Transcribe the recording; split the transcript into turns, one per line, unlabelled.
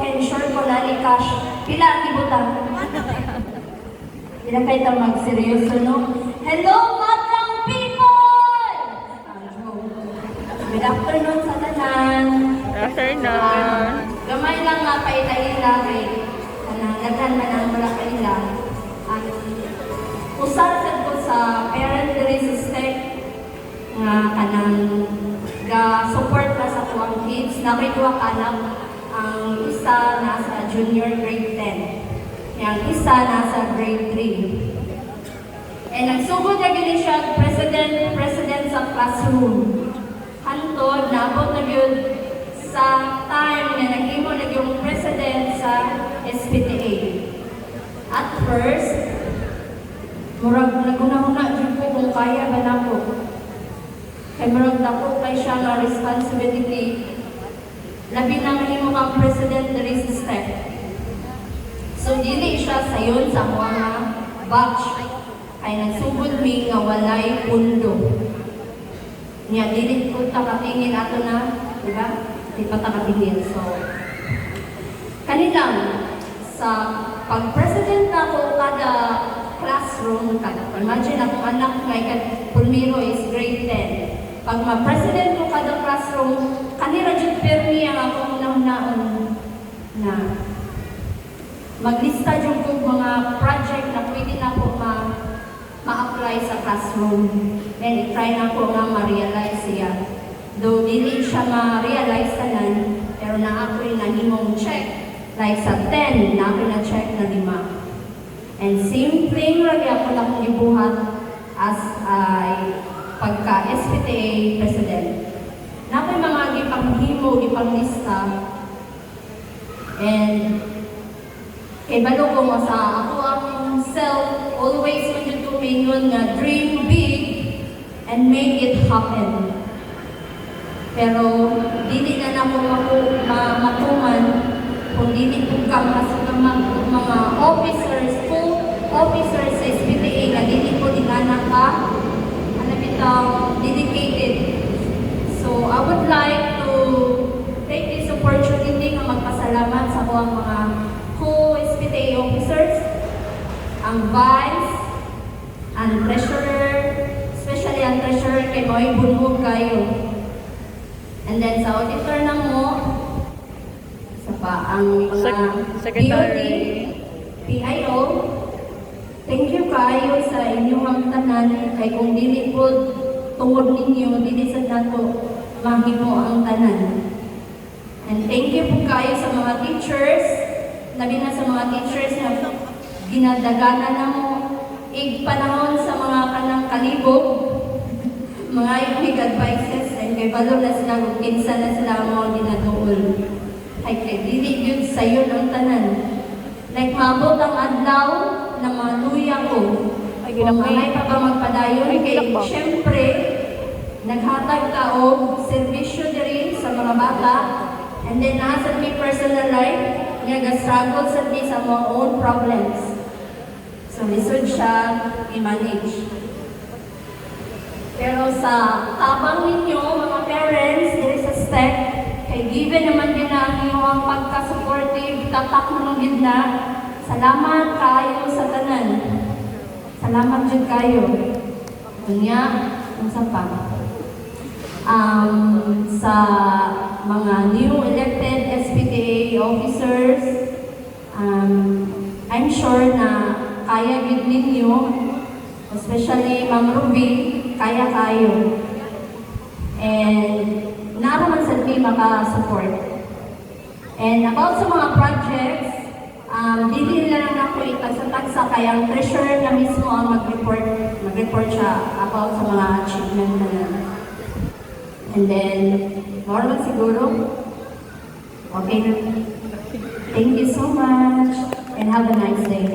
kay sure ko na ni cash. Pila ang ibutang? Pila kayo itong magseryoso, no? Hello, madlang people! Good afternoon sa tanan.
Afternoon.
Gamay lang nga paila-ila kay naghan man ang wala kaila. Ang usad ko sa parent resistant nga kanang ga-support ka sa tuwang kids. Napay tuwa ka lang ang isa nasa junior grade 10. Yang isa nasa grade 3. And nagsugod na gini siya president sa classroom. Hantod, naabot na yun sa time na naghimo na yung president sa SPTA. At first, murag naguna-una dyan ko kung kaya ba na ko. Kay murag na ko kay siya na responsibility. Labi na mahimo kang president na step. So, dili siya sayon sa mga batch. Ay nagsugod mi nga walay pundo. Niya, dili ko takatingin ato na, diba? Di pa takatingin. So, kanilang sa pag-president na ko kada classroom, imagine akong anak ngay Pulmiro is grade 10. Pag ma-president ko kada classroom, kanira dyan permi ang akong naunaan na maglista dyan ko mga project na pwede na po ma-apply sa classroom. And i-try na ko nga ma-realize siya. Though dili siya ma-realize tanan, pero na ako'y nahimong check. Like sa 10, na ako'y na-check na 5. And same thing lagi ako na kong ibuhat as pagka-SPTA president. Na ako'y mga gipanghimo, gipanglista. And kay balo ko mo sa ako ang self, always medyo tumingon nga dream big and make it happen. Pero dili na na ko matuman kung dili ko ka mga officers, full officers sa SPTA na dili ko na ka dedicated. So I would like to take this opportunity na magpasalamat sa mga co-SPTA officers, ang vice, ang treasurer, especially ang treasurer kay Moy Bunhog kayo. And then sa auditor na mo, sa pa, ang mga
Secretary.
PIO, thank you kayo sa inyong tanan, kay kung dili po tungod ninyo, dili sa nato mahimo ang tanan. And thank you po kayo sa mga teachers, labi na sa mga teachers na ginadagana na mo, panahon sa mga kanang kalibog, mga big advices, and kay balo na sila, kung kinsa na sila mga ginadool. Ay kay dili yun sa'yo ng tanan. Like maabot ang adlaw na maluya ko. Kung malay pa ba magpadayon, kay syempre, naghatag ka og servisyo diri sa mga bata, and then nasa mi personal life, nag-struggle sa mi sa mga own problems. So, lisod siya i-manage. Pero sa tabang ninyo, mga parents, diri sa STEC, kay given naman din na ang iyong pagka-supportive, tatak mo ng na, salamat kayo sa tanan. Salamat dyan kayo. Kunya, ang sapa. Sa mga new elected SPTA officers, I'm sure na kaya gid ninyo, especially Ma'am Ruby, kaya kayo. And naroon sa team maka-support. And about sa mga projects, dili na lang ako itagsa-tagsa, kaya ang treasurer na mismo ang mag-report siya about sa mga achievement na lang. And then, normal siguro. Okay na. Thank you so much and have a nice day.